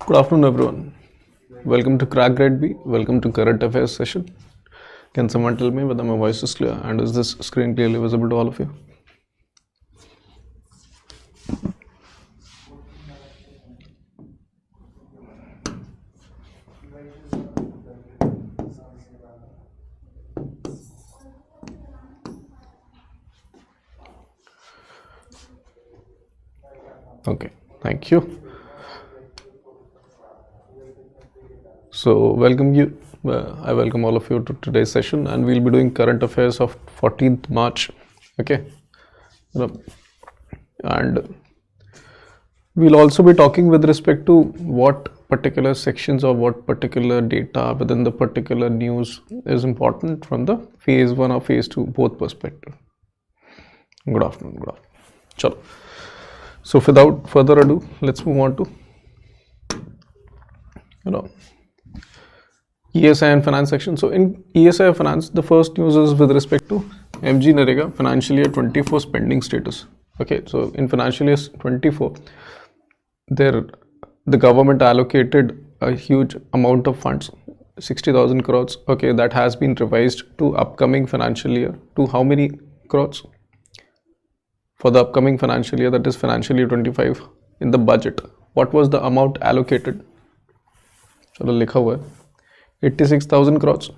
Good afternoon, everyone. Welcome to Crack Grade B. Welcome to Current Affairs session. Can someone tell me whether my voice is clear and is this screen clearly visible to all of you? Okay, thank you. So I welcome all of you to today's session, and we'll be doing current affairs of 14th March. Okay, and we'll also be talking with respect to what particular sections or what particular data within the particular news is important from the phase 1 or phase 2 both perspective. Good afternoon. Chalo. So without further ado, let's move on to ESI and finance section. So in ESI finance, the first news is with respect to MGNREGA financial year 24 spending status. Okay, so in financial year 24, the government allocated a huge amount of funds, 60,000 crores. Okay, that has been revised to upcoming financial year to how many crores? For the upcoming financial year, that is financial year 25, in the budget, what was the amount allocated? Chalo likha hua hai 86,000 crores.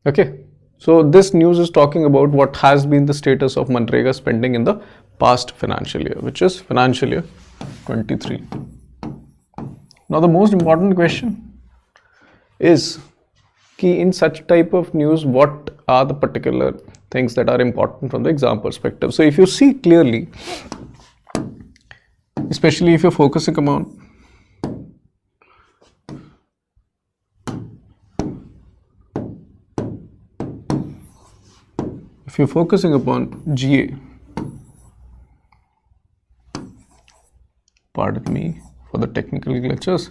Okay, so this news is talking about what has been the status of MGNREGA spending in the past financial year, which is financial year 23. Now the most important question is ki in such type of news, what are the particular things that are important from the exam perspective. So if you see clearly, especially if you're focusing upon GA, pardon me for the technical glitches,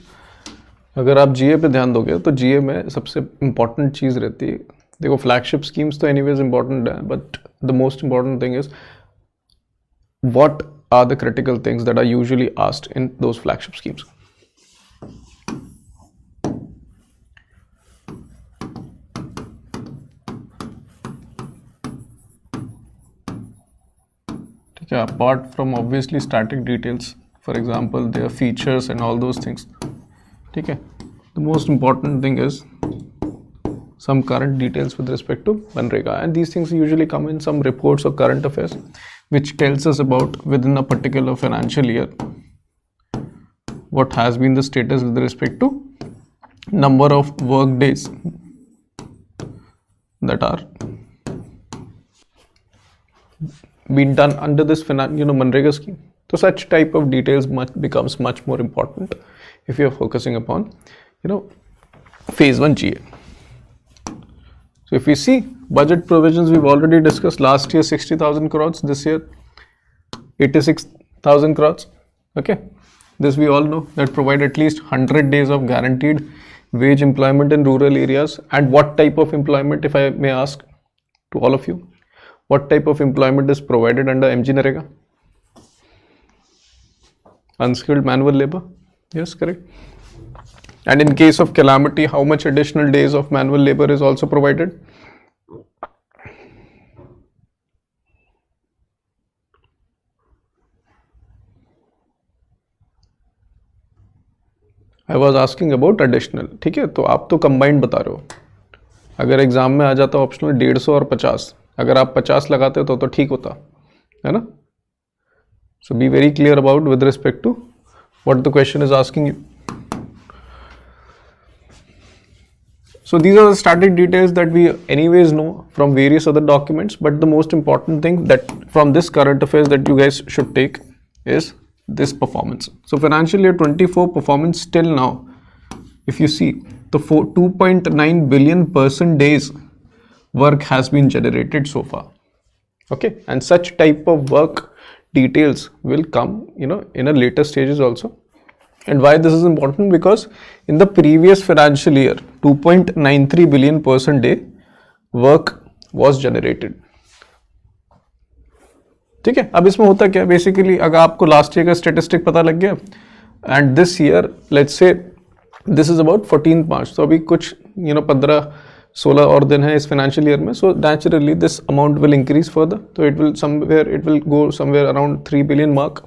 अगर आप GA पे ध्यान दोगे तो GA में सबसे important चीज़ रहती है, देखो flagship schemes तो anyways important है, but the most important thing is what are the critical things that are usually asked in those flagship schemes. Okay, apart from obviously static details, for example, their features and all those things. Okay, the most important thing is some current details with respect to MGNREGA, and these things usually come in some reports or current affairs which tells us about within a particular financial year what has been the status with respect to number of work days that are been done under this MGNREGA scheme. So such type of details becomes much more important if you are focusing upon phase 1 GA. So if we see budget provisions, we've already discussed last year 60,000 crores, this year 86,000 crores. Okay, this we all know, that provide at least 100 days of guaranteed wage employment in rural areas. And what type of employment, if I may ask to all of you, what type of employment is provided under MGNREGA? Unskilled manual labor. Yes, correct. And in case of calamity, how much additional days of manual labor is also provided? I was asking about additional. ठीक है, तो आप तो combined बता रहे हो. अगर exam में आ जाता ऑप्शनल 150 और 50, अगर आप 50 लगाते हो तो ठीक होता है ना. So be very clear about with respect to what the question is asking you. So these are the static details that we anyways know from various other documents, but the most important thing that from this current affairs that you guys should take is this performance. So financial year 24 performance till now, if you see the 2.9 billion person days work has been generated so far. Okay, and such type of work details will come in a later stages also. And why this is important? Because in the previous financial year 2.93 billion person day work was generated. ठीक है, अब इसमें होता क्या basically, अगर आपको last year का statistic पता लग गया and this year, let's say this is about 14th March, so अभी कुछ 15-16 और दिन है इस financial year में, so naturally this amount will increase further, so it will go somewhere around 3 billion mark.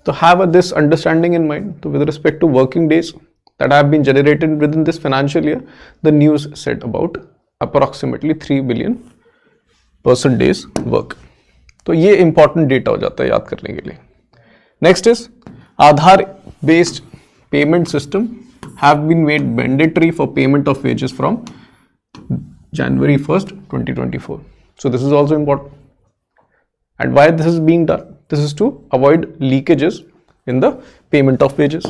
So have this understanding in mind. So with respect to working days that have been generated within this financial year, the news said about approximately 3 billion person days work. तो ये important data हो जाता है याद करने के लिए. Next is Aadhaar based payment system have been made mandatory for payment of wages from January 1st, 2024. So this is also important. And why this is being done? This is to avoid leakages in the payment of wages.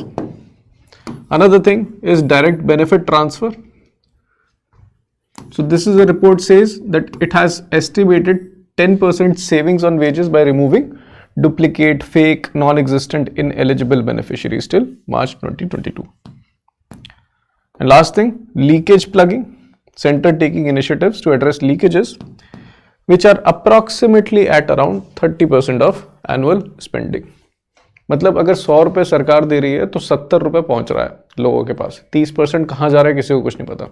Another thing is direct benefit transfer. So this is a report says that it has estimated 10% savings on wages by removing duplicate, fake, non-existent, ineligible beneficiaries till March 2022. And last thing, leakage plugging. Center taking initiatives to address leakages which are approximately at around 30% of annual spending. मतलब अगर 100 रुपये सरकार दे रही है तो 70 रुपये पहुंच रहा है लोगों के पास, 30% कहाँ जा रहा है किसी को कुछ नहीं पता.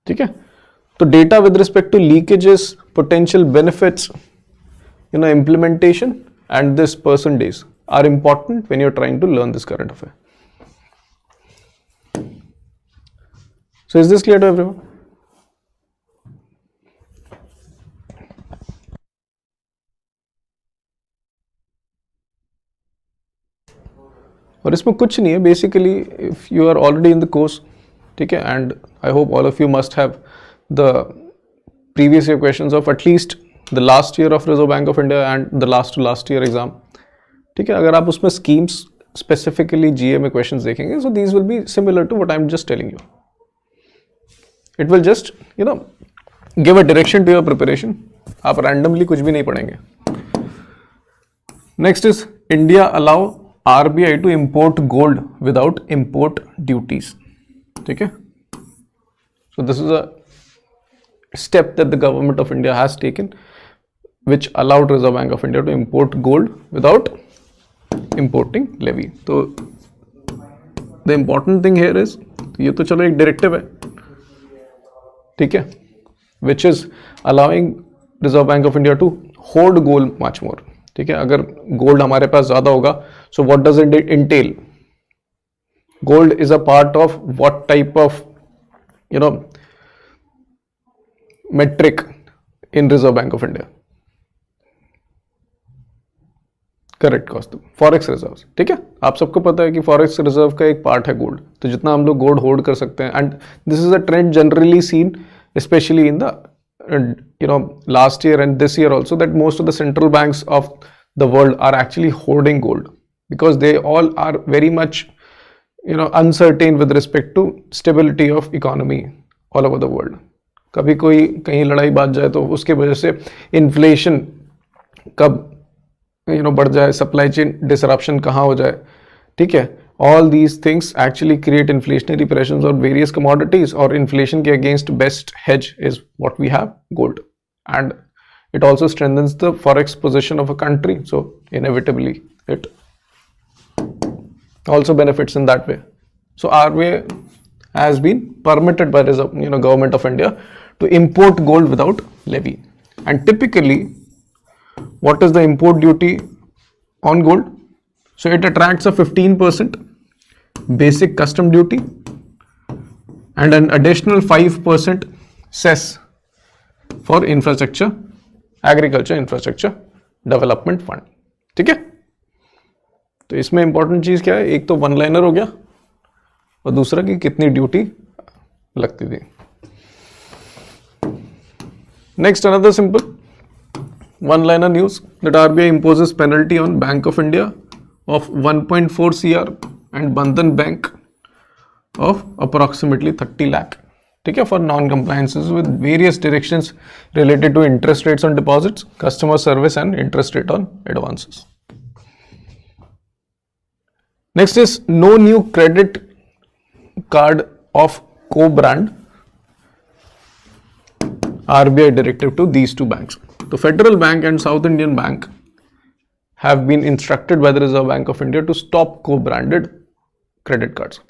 ठीक है, तो data with respect to leakages, potential benefits, implementation and this person days are important when you're trying to learn this current affair. So is this clear to everyone? और इसमें कुछ नहीं है, basically if you are already in the course, ठीक है, and I hope all of you must have the previous year questions of at least the last year of reserve bank of India and the last year exam. ठीक है, अगर आप उसमें schemes specifically जीए में questions देखेंगे, so these will be similar to what I am just telling you. It will just give a direction to your preparation. आप randomly कुछ भी नहीं पढ़ेंगे. Next is India allow RBI to import gold without import duties. ठीक है, so this is a step that the government of India has taken, which allowed Reserve Bank of India to import gold without importing levy. तो the important thing here is, ये तो चलो एक directive है, ठीक है, which is allowing Reserve Bank of India to hoard gold much more. ठीक है, अगर गोल्ड हमारे पास ज्यादा होगा, so what does it entail? Gold is a part of what type of metric in reserve bank of India? Correct cost, forex reserve. ठीक है, आप सबको पता है कि फॉरेक्स रिजर्व का एक पार्ट है गोल्ड. तो जितना हम लोग गोल्ड होल्ड कर सकते हैं, and this is a trend generally seen specially in the last year and this year also, that most of the central banks of the world are actually hoarding gold because they all are very much uncertain with respect to stability of economy all over the world. कभी कोई कहीं लड़ाई बाज जाए तो उसके वजह से इन्फ्लेशन कब बढ़ जाए, सप्लाई चेन डिसरप्शन कहाँ हो जाए. ठीक है, all these things actually create inflationary pressures on various commodities, or inflation के against best hedge is what we have, gold, and it also strengthens the forex position of a country, so inevitably it also benefits in that way. So RBI has been permitted by the government of India to import gold without levy. And typically what is the import duty on gold? So it attracts a 15% basic custom duty and an additional 5% cess for infrastructure, agriculture infrastructure development fund. ठीक है, तो इसमें important चीज क्या है? एक तो one liner हो गया और दूसरा कि कितनी ड्यूटी लगती थी. Next, another simple one liner news that RBI imposes penalty on Bank of India of 1.4 CR and Bandhan Bank of approximately 30 lakh. ठीक है, for non-compliances with various directions related to interest rates on deposits, customer service and interest rate on advances. Next is no new credit card of Cobrand RBI directive to these two banks. The Federal Bank and South Indian Bank have been instructed by the Reserve Bank of India to stop co-branded credit cards.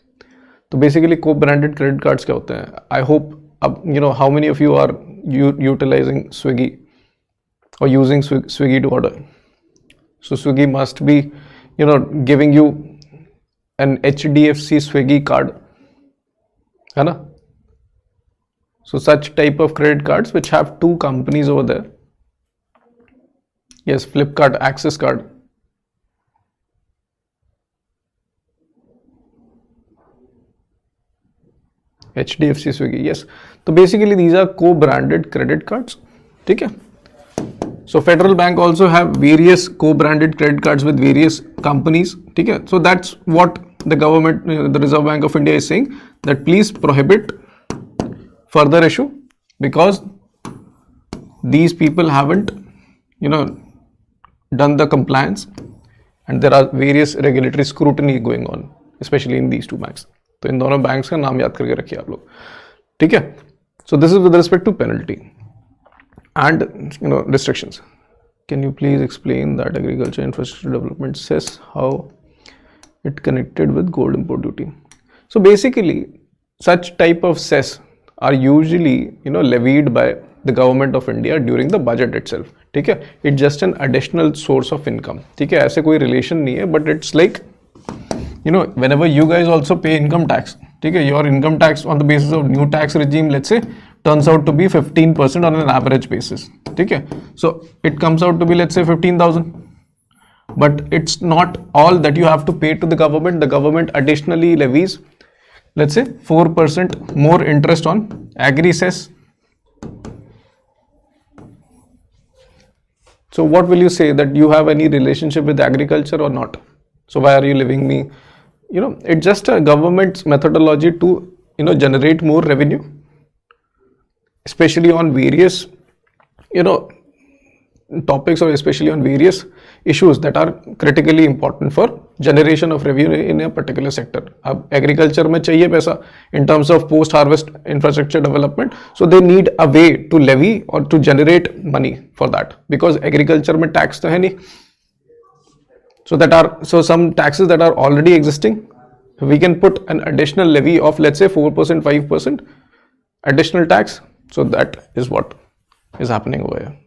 तो basically co-branded credit cards क्या होते हैं? I hope how many of you are utilizing Swiggy or using Swiggy to order. So Swiggy must be giving you an HDFC Swiggy card, है ना? So such type of credit cards which have two companies over there. Yes, Flipkart, Axis card. HDFC Swiggy, yes. So basically these are co-branded credit cards. ठीक है? So Federal Bank also have various co-branded credit cards with various companies. ठीक है? So that's what the government, the Reserve Bank of India is saying, that please prohibit further issue because these people haven't, done the compliance and there are various regulatory scrutiny going on, especially in these two banks. तो इन दोनों banks का नाम याद करके रखिए आप लोग, ठीक है? So this is with respect to penalty and restrictions. Can you please explain that agriculture infrastructure development cess, how it connected with gold import duty? So basically such type of cess are usually levied by the government of India during the budget itself. ठीक है? It's just an additional source of income. ठीक है? ऐसे कोई relation नहीं है, but it's like whenever you guys also pay income tax, ठीक है? Your income tax on the basis of new tax regime, let's say, turns out to be 15% on an average basis. ठीक है? So it comes out to be, let's say, 15,000. But it's not all that you have to pay to the government. The government additionally levies, let's say, 4% more interest on agri cess. So what will you say, that you have any relationship with agriculture or not? So why are you levying me? It's just a government's methodology to generate more revenue, especially on various topics, or especially on various issues that are critically important for generation of revenue in a particular sector. अब agriculture में चाहिए पैसा in terms of post harvest infrastructure development, so they need a way to levy or to generate money for that, because agriculture में tax तो है नहीं. So some taxes that are already existing, we can put an additional levy of, let's say, 4%, 5% additional tax. So that is what is happening over here.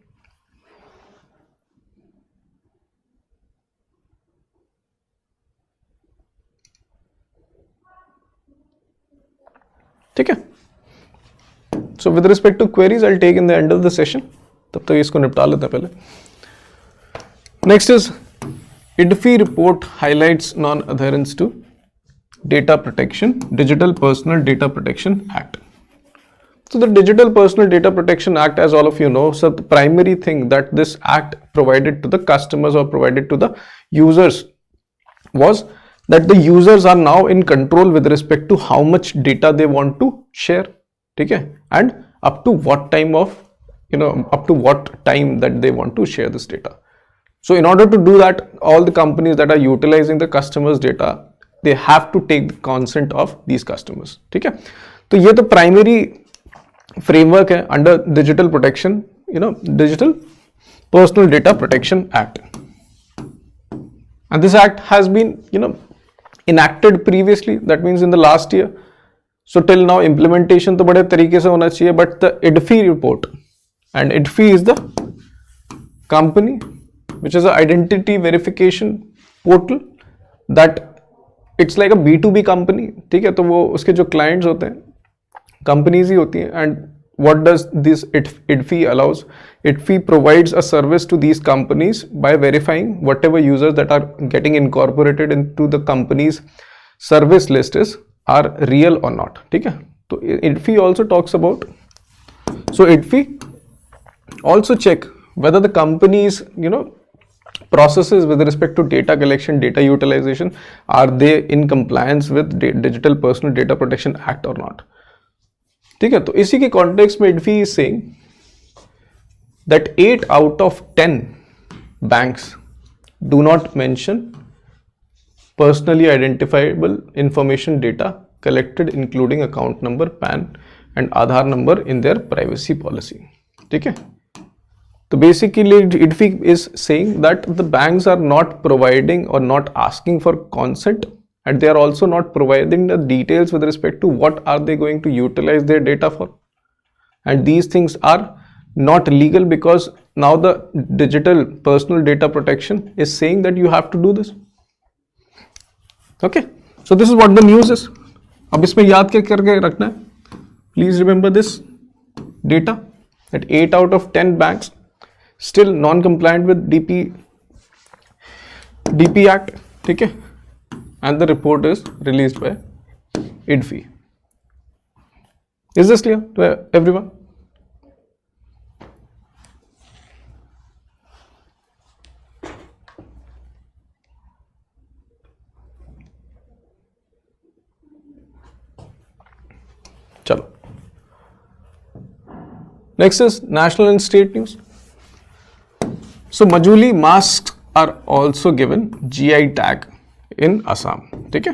ठीक है? So with respect to queries, I'll take in the end of the session. तब तक इसको निपटा लेते हैं पहले. Next is IDFI report highlights non-adherence to Data Protection, Digital Personal Data Protection Act. So the Digital Personal Data Protection Act, as all of you know, so the primary thing that this act provided to the customers or provided to the users was that the users are now in control with respect to how much data they want to share, okay? And up to what time of, up to what time that they want to share this data. So in order to do that, all the companies that are utilizing the customers' data, they have to take the consent of these customers, okay? So ये तो primary framework है under digital protection, Digital Personal Data Protection Act. And this act has been, enacted previously, that means in the last year. So till now implementation तो बड़े तरीके से होना चाहिए, but the IDFI report, and IDFI is the company which is an identity verification portal, that it's like a B2B company, ठीक है? तो वो उसके जो clients होते हैं companies ही होती हैं. And what does this IDFI allows? IDFI provides a service to these companies by verifying whatever users that are getting incorporated into the company's service list are real or not. ठीक है? तो IDFI also talks about, so IDFI also check whether the company's processes with respect to data collection, data utilization, are they in compliance with Digital Personal Data Protection Act or not. ठीक है? तो इसी के context में IDFI is saying that 8 out of 10 banks do not mention personally identifiable information data collected, including account number, PAN and Aadhaar number in their privacy policy. ठीक है? So basically IDFI is saying that the banks are not providing or not asking for consent, and they are also not providing the details with respect to what are they going to utilize their data for. And these things are not legal because now the digital personal data protection is saying that you have to do this. Okay, so this is what the news is. अब इसमें याद क्या करके रखना है? Please remember this data that 8 out of 10 banks still non-compliant with DP Act. ठीक है? And the report is released by IDFI. Is this clear to everyone? Chalo. Next is national and state news. So Majuli masks are also given GI tag in Assam. Okay?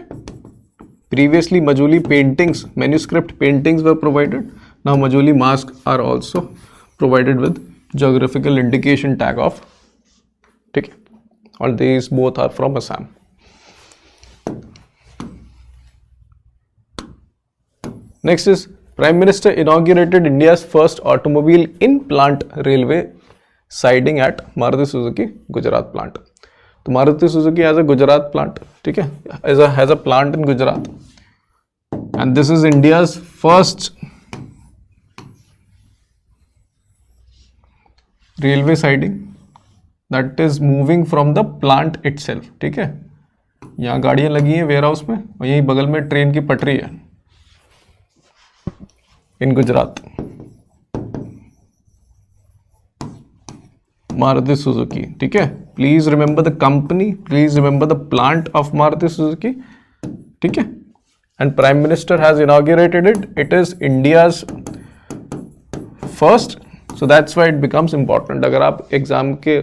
Previously Majuli paintings, manuscript paintings were provided. Now Majuli masks are also provided with geographical indication tag of. Okay? All these both are from Assam. Next is Prime Minister inaugurated India's first automobile in-plant railway siding at Maruti Suzuki Gujarat plant. So Maruti Suzuki has a Gujarat plant, okay? has a plant in Gujarat, and this is India's first railway siding that is moving from the plant itself. ठीक है? यहाँ गाड़ियाँ लगी हैं ware house में और यहीं बगल में ट्रेन की पटरी है in Gujarat. Maruti Suzuki. ठीक है? Please remember the company. Please remember the plant of Maruti Suzuki. ठीक है? And Prime Minister has inaugurated it. It is India's first. So that's why it becomes important. अगर आप exam के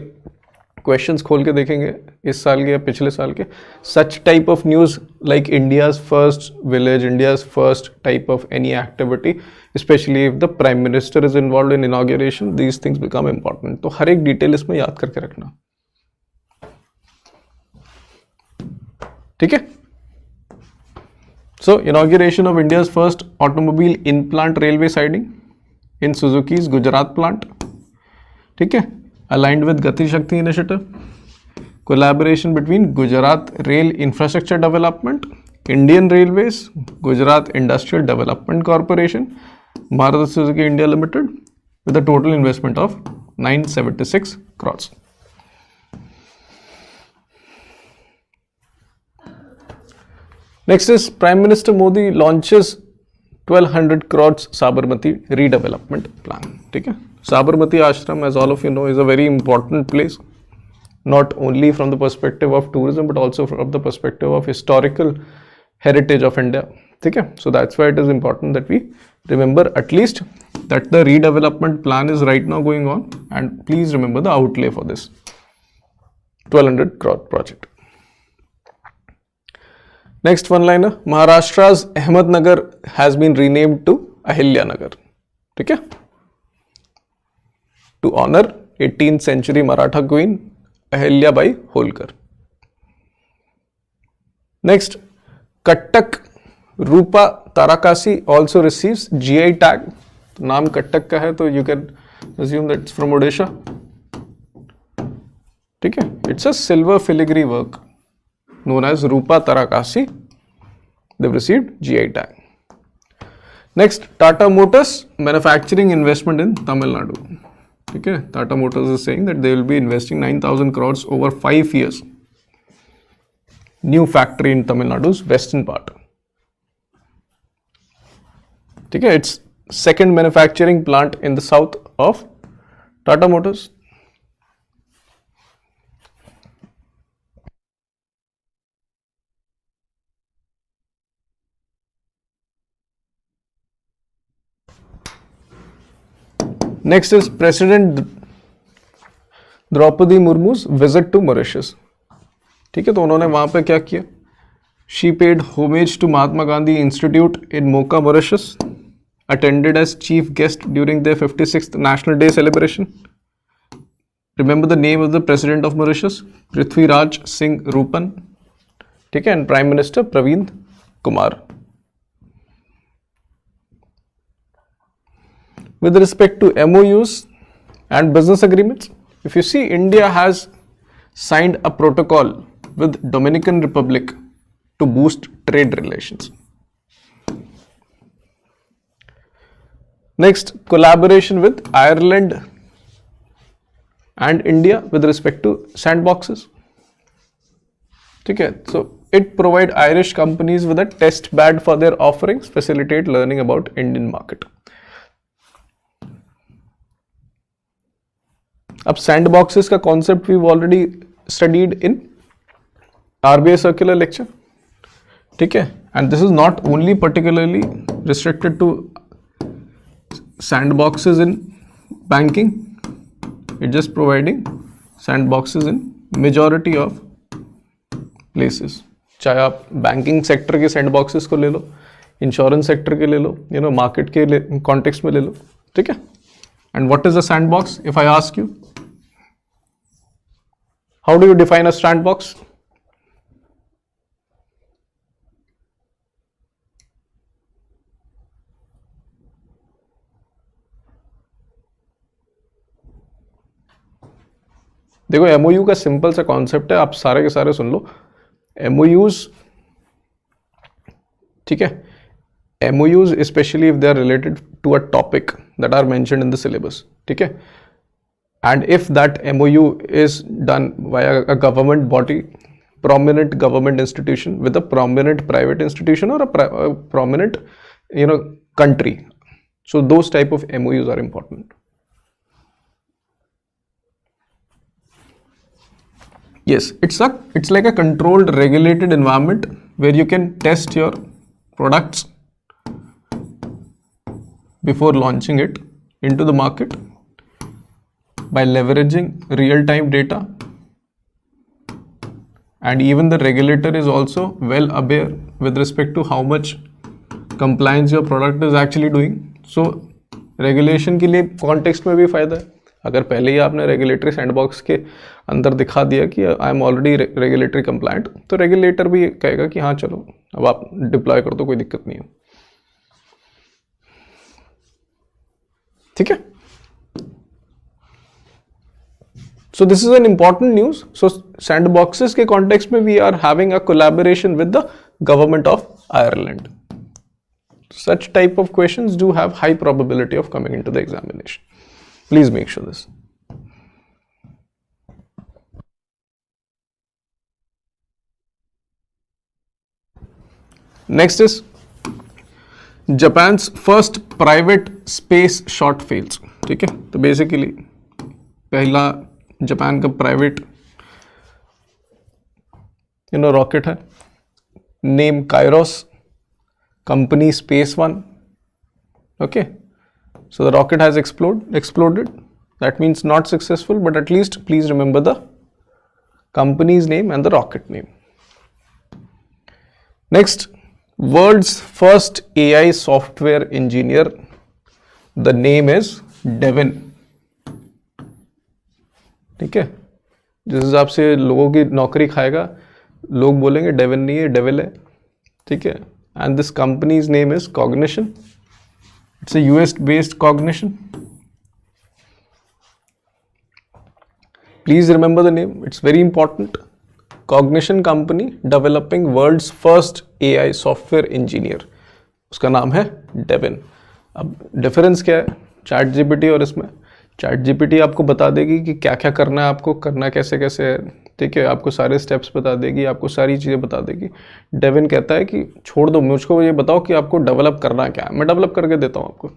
questions खोल के देखेंगे इस साल के या पिछले साल के, such type of news like India's first village, India's first type of any activity, especially if the Prime Minister is involved in inauguration, these things become important. तो हर एक डिटेल इसमें याद करके रखना. ठीक है? So inauguration of India's first automobile in-plant railway siding in Suzuki's Gujarat plant. ठीक है? Aligned with Gati Shakti initiative. Collaboration between Gujarat Rail Infrastructure Development, Indian Railways, Gujarat Industrial Development Corporation, Maruti Suzuki India Limited, with a total investment of 976 crores. Next is Prime Minister Modi launches 1200 crores Sabarmati redevelopment plan. Okay? Sabarmati Ashram, as all of you know, is a very important place, not only from the perspective of tourism but also from the perspective of historical heritage of India. Okay? So that's why it is important that we remember at least that the redevelopment plan is right now going on, and please remember the outlay for this 1200 crore project. Next one liner, Maharashtra's Ahmednagar has been renamed to Ahilyanagar. Okay? To honor 18th century Maratha queen Ahilya Bai Holkar. Next, Kattak Rupa Tarakasi also receives GI tag. नाम कट्टक का है तो you can assume that it's from Odisha. ठीक है? It's a silver filigree work known as Rupa Tarakasi. They've received GI tag. Next, Tata Motors manufacturing investment in Tamil Nadu. Okay, Tata Motors is saying that they will be investing 9,000 crores over 5 years. New factory in Tamil Nadu's western part. Okay, it's second manufacturing plant in the south of Tata Motors. Next is President Draupadi मुर्मू's visit to Mauritius. ठीक है, तो उन्होंने वहाँ पे क्या किया? She paid homage to Mahatma Gandhi Institute in Mocha, Mauritius, attended as chief guest during their 56th National Day celebration, remember the name of the president of Mauritius, Prithviraj Singh Roopun, ठीक है, and prime minister Pravin Kumar. With respect to MOUs and business agreements, if you see, India has signed a protocol with Dominican Republic to boost trade relations. Next, collaboration with Ireland and India with respect to sandboxes. Okay, so it provide Irish companies with a test bed for their offerings, facilitate learning about Indian market. अब sandboxes का concept we've already studied in RBI circular lecture, ठीक है, and this is not only particularly restricted to sandboxes in banking, it's just providing sandboxes in majority of places. चाहे आप banking sector के सैंडबॉक्सेस को ले लो, insurance sector के ले लो, you know market के कॉन्टेक्स्ट में ले लो, ठीक है. And what is a sandbox? If I ask you, how do you define a sandbox? देखो, एमओयू का सिंपल सा कॉन्सेप्ट है, आप सारे के सारे सुन लो. MOUs, ठीक है, MOUs especially if they are related to a topic that are mentioned in the syllabus, ठीक है, and if that MOU is done via a government body, prominent government institution with a prominent private institution or a prominent, you know, country, so those type of MOUs are important. Yes, it's like a controlled, regulated environment where you can test your products before launching it into the market by leveraging real-time data, and even the regulator is also well aware with respect to how much compliance your product is actually doing. So regulation के लिए context में भी फायदा है. अगर पहले ही आपने regulatory sandbox के अंदर दिखा दिया कि I am already regulatory compliant, तो रेगुलेटर भी कहेगा कि हाँ चलो अब आप डिप्लॉय कर दो, कोई दिक्कत नहीं है, ठीक है. So this is an important news. So sandboxes के कॉन्टेक्स्ट में we are having a collaboration with the government of Ireland. Such type of questions do have high probability of coming into the examination. Please make sure this. Next is Japan's first private space shot fails. ठीक है, तो basically पहला Japan का private rocket है, name Kairos, company Space One. Okay. So the rocket has exploded. That means not successful, but at least please remember the company's name and the rocket name. Next, world's first AI software engineer. The name is Devin. ठीक है, जिस हिसाब से लोगों की नौकरी खाएगा, लोग बोलेंगे डेविन नहीं है, डेविल है, ठीक है. And this company's name is Cognition. It's a US based Cognition. Please remember the name, it's very important. Cognition company developing world's first AI software engineer. उसका नाम है Devin. अब डिफरेंस क्या है चैट जीपीटी और इसमें? चैट जीपीटी आपको बता देगी कि क्या क्या करना है, आपको करना कैसे कैसे है, ठीक है, आपको सारे स्टेप्स बता देगी, आपको सारी चीज़ें बता देगी. डेविन कहता है कि छोड़ दो, मुझको ये बताओ कि आपको डेवलप करना क्या है, मैं डेवलप करके देता हूँ आपको.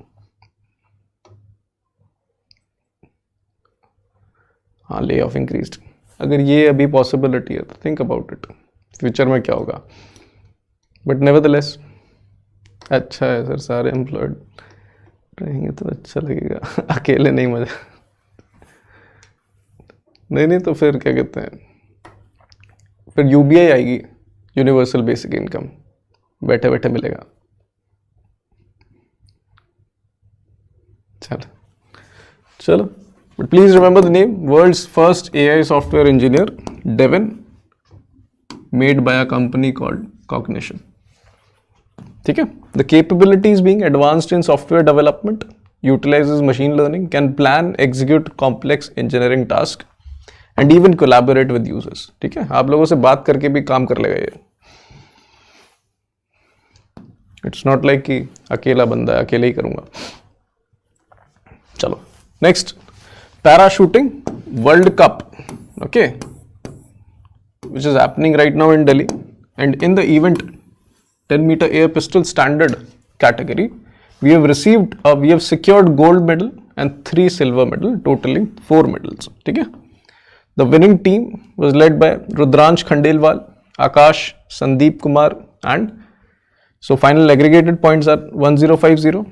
हाँ, ले ऑफ इंक्रीज्ड. अगर ये अभी पॉसिबिलिटी है तो थिंक अबाउट इट, फ्यूचर में क्या होगा. बट नेवरदलेस अच्छा है सर, सारे एम्प्लॉयड रहेंगे तो अच्छा लगेगा, अकेले नहीं मजा. नहीं तो फिर क्या कहते हैं, फिर यूबीआई आएगी, यूनिवर्सल बेसिक इनकम, बैठे बैठे मिलेगा. चलो But please remember the name, world's first AI software engineer, Devin, made by a company called Cognition. ठीक है? The capabilities being advanced in software development, utilizes machine learning, can plan, execute complex engineering tasks, and even collaborate with users. ठीक है? आप लोगों से बात करके भी काम कर लेगा ये. It's not like कि अकेला बंदा है, अकेले ही करूँगा. चलो, next. Parachuting World Cup, okay, which is happening right now in Delhi, and in the event 10-meter air pistol standard category, we have secured gold medal and 3 silver medal, totaling 4 medals. ठीक है? The winning team was led by Rudransh Khandelwal, Akash, Sandeep Kumar, and so final aggregated points are 1050.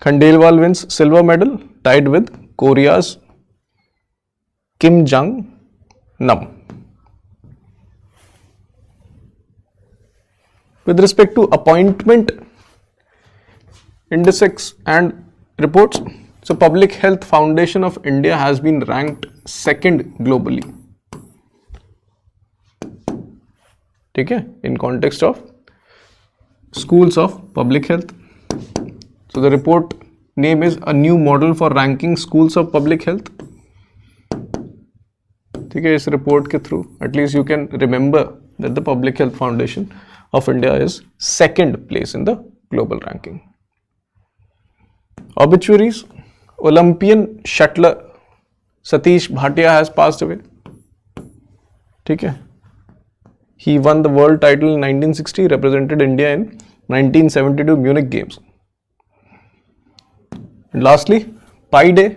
Khandelwal wins silver medal, tied with Korea's Kim Jong-nam. With respect to appointment indices and reports, so Public Health Foundation of India has been ranked 2nd globally. ठीक है? In context of schools of public health. So the report name is a new model for ranking schools of public health. ठीक है? इस report के through at least you can remember that the Public Health Foundation of India is 2nd place in the global ranking. Obituaries: Olympian shuttler Satish Bhatia has passed away. ठीक है? He won the world title in 1960, represented India in 1972 Munich Games. And lastly, Pi Day,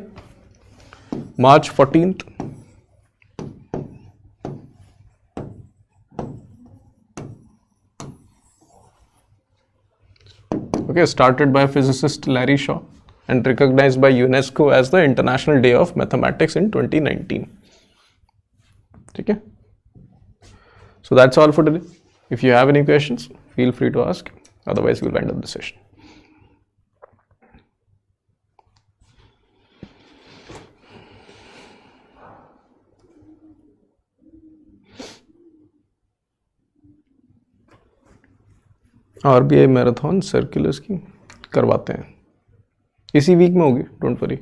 March 14th. Okay, started by physicist Larry Shaw and recognized by UNESCO as the International Day of Mathematics in 2019. Okay. So that's all for today. If you have any questions, feel free to ask. Otherwise, we'll end up the session. RBI marathon circulars की करवाते हैं, इसी week में होगी, don't worry.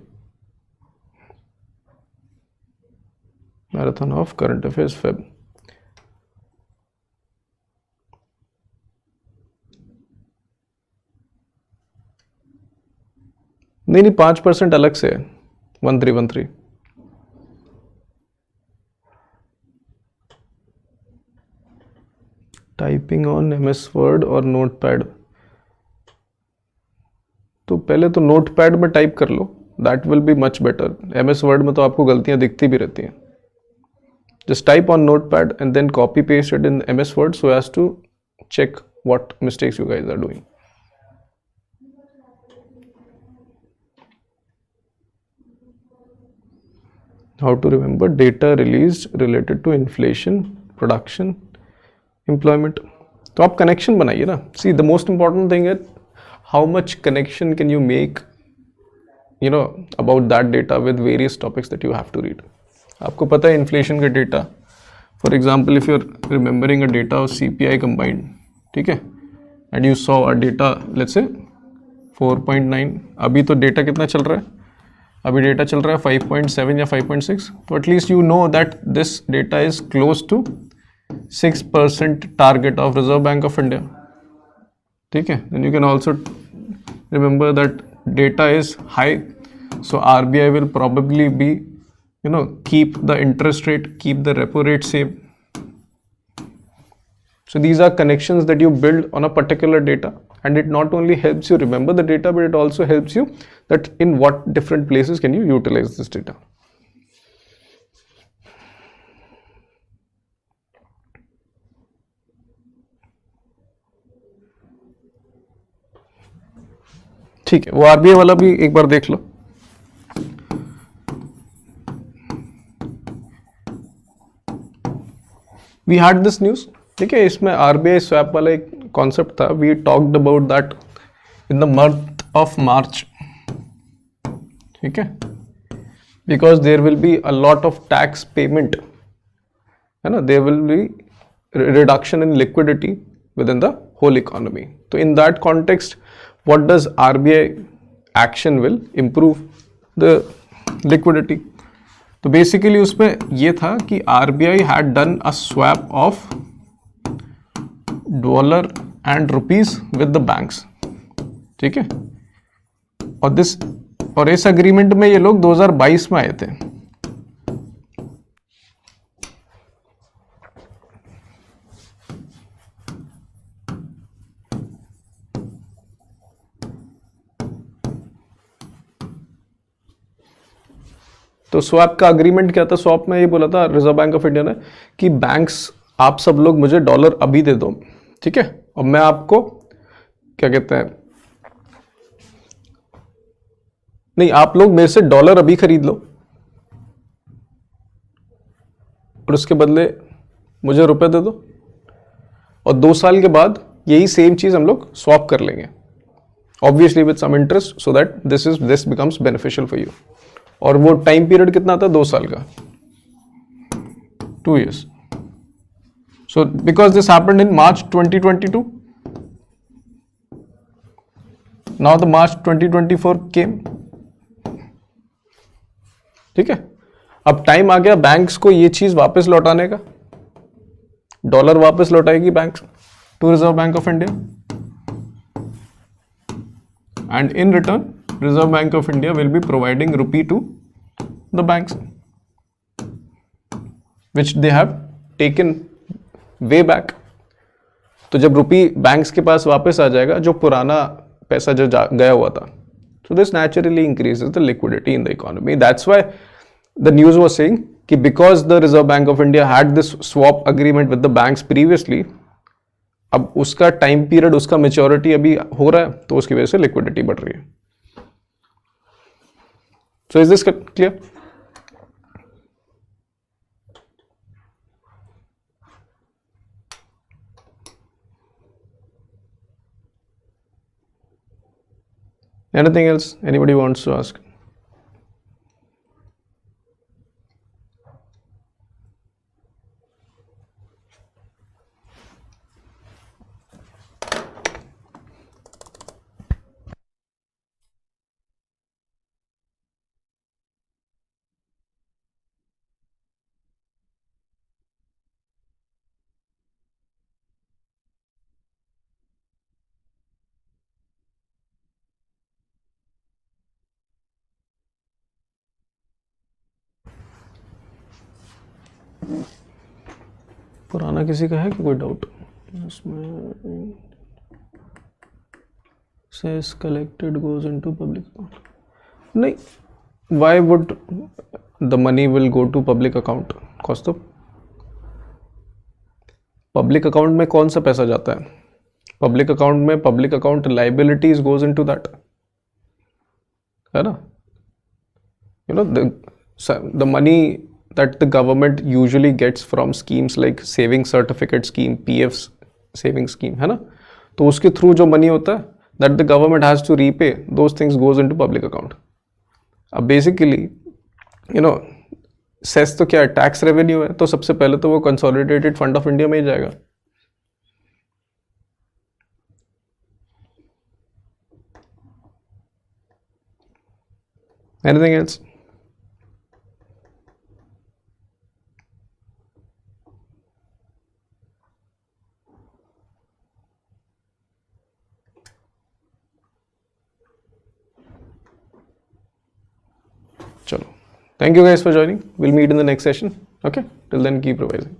Marathon of current affairs Feb. नहीं 5% अलग से है. 1313. टाइपिंग ऑन MS वर्ड और नोटपैड. तो पहले तो नोटपैड में टाइप कर लो, that will be much better. MS word में तो आपको गलतियां दिखती भी रहती हैं. Just type on notepad and then copy paste it in MS word so as to check what mistakes you guys are doing. How to remember data released related to inflation, production, employment. तो आप connection बनाइए ना. See, the most important thing is how much connection can you make, about that data with various topics that you have to read. आपको पता है inflation का data. For example, if you're remembering a data of CPI combined, ठीक है, and you saw a data, let's say 4.9. अभी तो data कितना चल रहा है? अभी डेटा चल रहा है 5.7 या 5.6. तो at least you know that this data is close to 6% target of reserve bank of India. ठीक है, then you can also remember that data is high, so RBI will probably be keep the interest rate, keep the repo rate same. So these are connections that you build on a particular data, and it not only helps you remember the data, but it also helps you that in what different places can you utilize this data. ठीक है, वो RBI वाला भी एक बार देख लो. We had this news. ठीक है, इसमें RBI स्वैप वाला एक कॉन्सेप्ट था. We talked about that in the month of March. ठीक है, because there will be a lot of tax payment, है ना, there will be reduction in liquidity within the whole economy. तो in that context what does RBI action will improve the liquidity. तो basically उसमें ये था कि RBI had done a swap of dollar and rupees with the banks. ठीक है, और इस एग्रीमेंट में ये लोग 2022 में आए थे. तो स्वैप का अग्रीमेंट क्या था? स्वैप में ये बोला था रिजर्व बैंक ऑफ इंडिया ने कि बैंक्स आप सब लोग मुझे डॉलर अभी दे दो, ठीक है, और मैं आपको क्या कहते हैं, नहीं, आप लोग मेरे से डॉलर अभी खरीद लो और उसके बदले मुझे रुपए दे दो, और 2 साल के बाद यही सेम चीज हम लोग स्वैप कर लेंगे, obviously with some interest, so that this becomes beneficial for you. और वो टाइम पीरियड कितना था? 2 साल का, 2 years. So because this happened in March 2022, now the March 2024 came. ठीक है, अब टाइम आ गया बैंक्स को ये चीज वापस लौटाने का. डॉलर वापस लौटाएगी banks to reserve bank of India, and in return Reserve Bank of India will be providing rupee to the banks, which they have taken way back. तो जब रुपी बैंक्स के पास वापस आ जाएगा, जो पुराना पैसा जो गया हुआ था, so this naturally increases the liquidity in the economy. That's why the news was saying कि because the Reserve Bank of India had this swap agreement with the banks previously, अब उसका टाइम पीरियड, उसका maturity अभी हो रहा है, तो उसकी वजह से लिक्विडिटी बढ़ रही है. So is this clear? Anything else anybody wants to ask? पुराना किसी का है कि कोई डाउट इसमें? Cess collected goes into public account. नहीं, why would the money will go to public account? Cost तो पब्लिक अकाउंट में कौन सा पैसा जाता है? पब्लिक अकाउंट में public account liabilities goes into that, है ना. You know the money that the government usually gets from schemes like saving certificate scheme, PF saving scheme, है ना. तो उसके थ्रू जो मनी होता है that the government has to repay, those things goes into public account. अब basically you know cess तो क्या है? टैक्स रेवेन्यू है, तो सबसे पहले तो वो कंसोलिडेटेड फंड ऑफ इंडिया में ही जाएगा. Anything else? Chalo. Thank you guys for joining. We'll meet in the next session. Okay. Till then, keep revising.